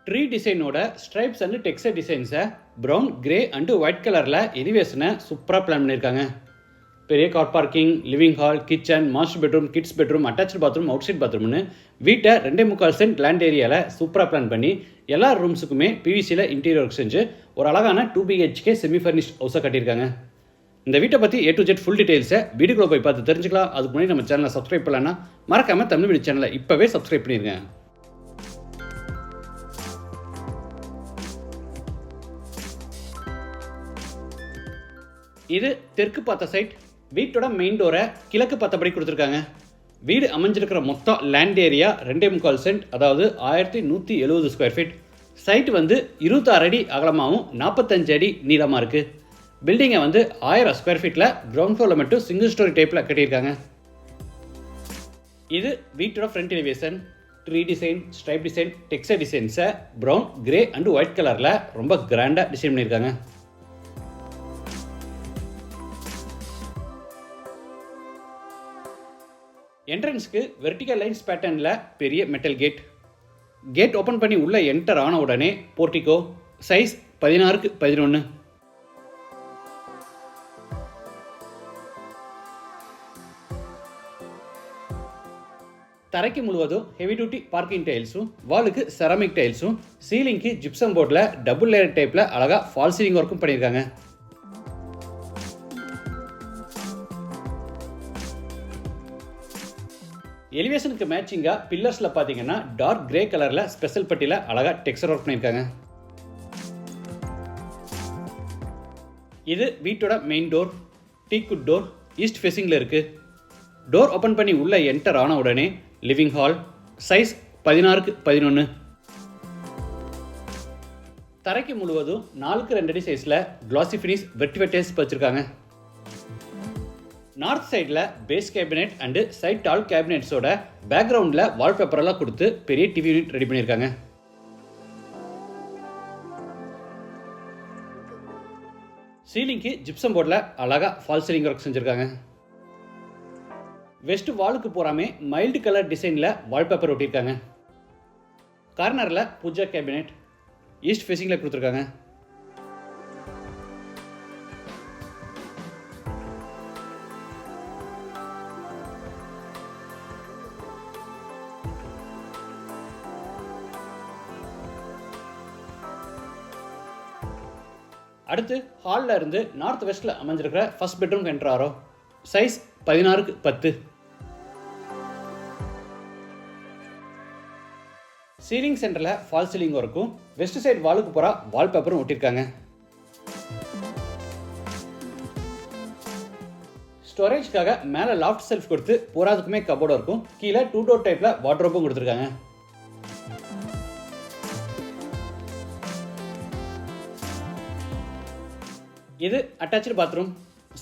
Tree டிசைனோட stripes and texture டிசைன்ஸை brown, grey and white கலரில் எலிவேஷனை சூப்பராக பிளான் பண்ணியிருக்காங்க. பெரிய car parking, living hall, kitchen, master bedroom, kids bedroom, attach bathroom, outside பாத்ரூம்னு வீட்டை 2.25 சென்ட் லேண்ட் ஏரியாவில் சூப்பராக பிளான் பண்ணி எல்லா ரூம்ஸுக்குமே பிவிசியில் இன்டீரியர் ஒர்க் செஞ்சு ஒரு அழகான 2 BHK செமி ஃபர்னிஷ்ட் ஹவுஸை கட்டியிருக்காங்க. இந்த வீட்டை பற்றி A to Z ஃபுல் டீட்டெயில்ஸை வீடியோக்குள்ளே போய் பார்த்து தெரிஞ்சுக்கலாம். அதுக்கு முன்னாடி நம்ம சேனலை சப்ஸ்கிரைப் பண்ணலன்னா மறக்காமல் தமிழ் வீடியோ சேனலை இப்போவே சப்ஸ்கிரைப் பண்ணிடுங்க. இது தெற்கு பார்த்த சைட். வீட்டோட மெயின் டோரை கிழக்கு பார்த்தபடி கொடுத்துருக்காங்க. வீடு அமைஞ்சிருக்கிற மொத்தம் லேண்ட் ஏரியா 2.25 சென்ட், அதாவது 1170 ஸ்கொயர் ஃபீட். சைட் 26 அடி அகலமாகவும் 45 அடி நீளமாக இருக்குது. பில்டிங்கை 1000 ஸ்கொயர் ஃபீட்டில் கிரவுண்ட் ஃப்ளோரில் மட்டும் சிங்கிள் ஸ்டோரி டைப்பில் கட்டியிருக்காங்க. இது வீட்டோட front elevation. Tree design, stripe design, texture டிசைன்ஸை ப்ரௌன், கிரே அண்டு ஒயிட் கலரில் ரொம்ப கிராண்டாக டிசைன் பண்ணியிருக்காங்க. என்ட்ரன்ஸ்க்கு வெர்டிக்கல் லைன்ஸ் பேட்டர்னில் பெரிய மெட்டல் கேட் ஓப்பன் பண்ணி உள்ளே என்டர் ஆன உடனே போர்ட்டிகோ. Size 16x11. தரைக்கு முழுவதும் ஹெவி டியூட்டி பார்க்கிங் டைல்ஸும், வாலுக்கு செராமிக் டைல்ஸும், சீலிங்க்கு ஜிப்சம் போர்டில் டபுள் லேயர் டைப்பில் அழகாக ஃபால் சீலிங் ஒர்க்கும் பண்ணியிருக்காங்க. எலிவேஷனுக்கு மேட்சிங்காக பில்லர்ஸில் பார்த்தீங்கன்னா டார்க் கிரே கலரில் ஸ்பெஷல் பட்டியில் அழகாக டெக்ஸ்சர் ஒர்க் பண்ணியிருக்காங்க. இது வீட்டோட main door. Teakwood door east ஃபேஸிங்கில் இருக்குது. டோர் ஓப்பன் பண்ணி உள்ளே என்டர் ஆன உடனே லிவிங் ஹால். Size 16x11. தரைக்கு முழுவதும் 4x2 அடி சைஸில் கிளாசி ஃபினிஷ் வெர்டிஃபைட் டைல்ஸ் வச்சுருக்காங்க. நார்த் சைடில் பேஸ் கேபினெட் அண்டு சைட் டால் கேபினெட்ஸோட பேக்ரவுண்டில் வால்பேப்பரெல்லாம் கொடுத்து பெரிய டிவி யூனிட் ரெடி பண்ணியிருக்காங்க. சீலிங்க்கு ஜிப்சம் போர்டில் அழகாக ஃபால் சீலிங் ஒர்க் செஞ்சுருக்காங்க. வெஸ்ட் வாலுக்கு போகாமே மைல்டு கலர் டிசைனில் வால்பேப்பர் ஒட்டியிருக்காங்க. கார்னரில் பூஜா கேபினெட் ஈஸ்ட் ஃபேஸிங்கில் கொடுத்துருக்காங்க. அடுத்து ஹாலில் இருந்து நார்த் வெஸ்ட்டில் அமைஞ்சிருக்கிற ஃபர்ஸ்ட் பெட்ரூம் என்டர் ஆகிறோம். Size 16x10. சீலிங் சென்டரில் ஃபால் சீலிங் ஒர்க்கும் வெஸ்ட் சைடு வாலுக்கு போகிற வால்பேப்பரும் ஒட்டியிருக்காங்க. ஸ்டோரேஜ்க்காக மேலே லாஃப்ட் செல்ஃப் கொடுத்து போராதுக்குமே கபோர்டு இருக்கும். கீழே 2 டோர் டைப்பில் வார்ட்ரோப்பும் கொடுத்துருக்காங்க. இது attach bathroom.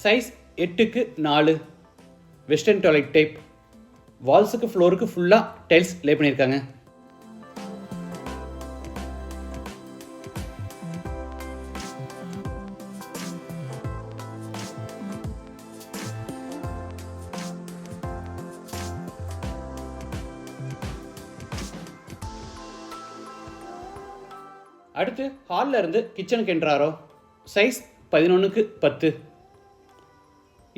Size 8x4. Western toilet type. வால்ஸுக்கு ஃப்ளோருக்கு ஃபுல்லாக டைல்ஸ் லே பண்ணியிருக்காங்க. அடுத்து ஹாலில் இருந்து கிச்சனுக்கு என்ட்ராரோ. Size 11x10.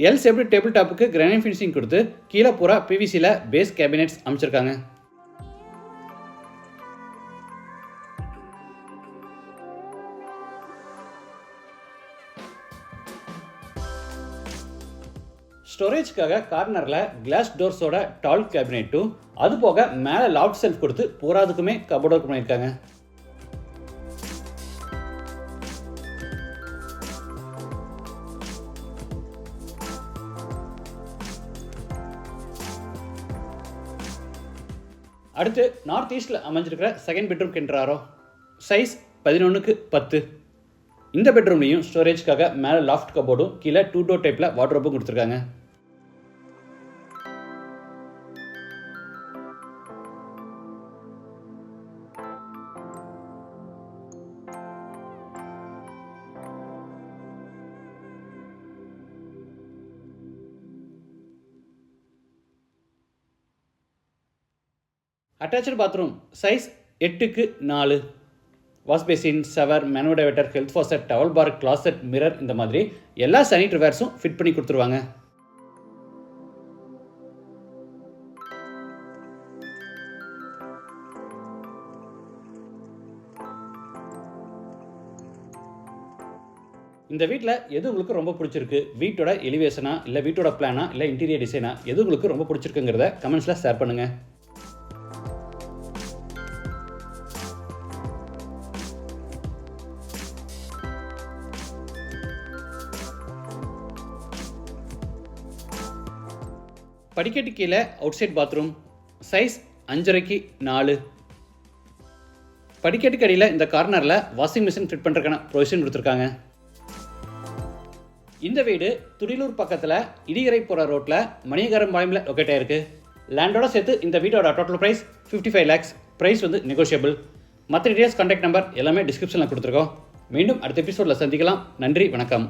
L shaped table டாப்புக்கு கிரானைட் ஃபினிஷிங் கொடுத்து கீழே பூரா பிவிசியில் பேஸ் கேபினெட்ஸ் அமைச்சிருக்காங்க. ஸ்டோரேஜ்க்காக கார்னரில் கிளாஸ் டோர்ஸோட டால் கேபினெட்டும், அது போக மேலே லாஃப்ட் செல்ஃப் கொடுத்து போராதுக்குமே கபோர்டு ஒர்க் பண்ணியிருக்காங்க. அடுத்து நார்த் ஈஸ்டில் அமைஞ்சிருக்கிற செகண்ட் பெட்ரூம் என்ட்ராரோ. Size 11x10. இந்த பெட்ரூம்லையும் ஸ்டோரேஜ்க்காக மேலே லாஃப்ட் கபோர்டும் கீழே 2 டோர் டைப்பில் வார்ட்ரோப்பும் கொடுத்துருக்காங்க. Attach bathroom size 8x4. Wash basin, shower, manual diverter, health faucet, towel bar, closet, mirror இந்த மாதிரி எல்லா சானிட்டரி வேர்ஸும் ஃபிட் பண்ணி கொடுத்துருவாங்க. இந்த வீட்டில் எது உங்களுக்கு ரொம்ப பிடிச்சிருக்கு, வீட்டோட எலிவேஷனா இல்லை வீட்டோட பிளானா இல்லை இன்டீரியர் டிசைனா, எது உங்களுக்கு ரொம்ப பிடிச்சிருக்குங்கிறத கமெண்ட்ஸில் ஷேர் பண்ணுங்கள். படிக்கட்டு கீழே outside bathroom, size 5.5 x 4. படிக்கட்டுக்கு அடியில் இந்த கார்னரில் வாஷிங் மிஷின் ஃபிட் பண்ணுறதுக்கான ப்ரொவிஷன் கொடுத்துருக்காங்க. இந்த வீடு துடிலூர் பக்கத்தில் இடிகரை போகிற ரோட்டில் மணியகாரம் பாளையமில் லொக்கேட் ஆகிருக்கு. லேண்டோட சேர்த்து இந்த வீட்டோட டோட்டல் ப்ரைஸ் 55 lakhs. ப்ரைஸ் வந்து நெகோஷியபிள். மற்ற டீடைல்ஸ், கான்டாக்ட் நம்பர் எல்லாமே டிஸ்கிரிப்ஷனில் கொடுத்துருக்கோம். மீண்டும் அடுத்த எபிசோடில் சந்திக்கலாம். நன்றி, வணக்கம்.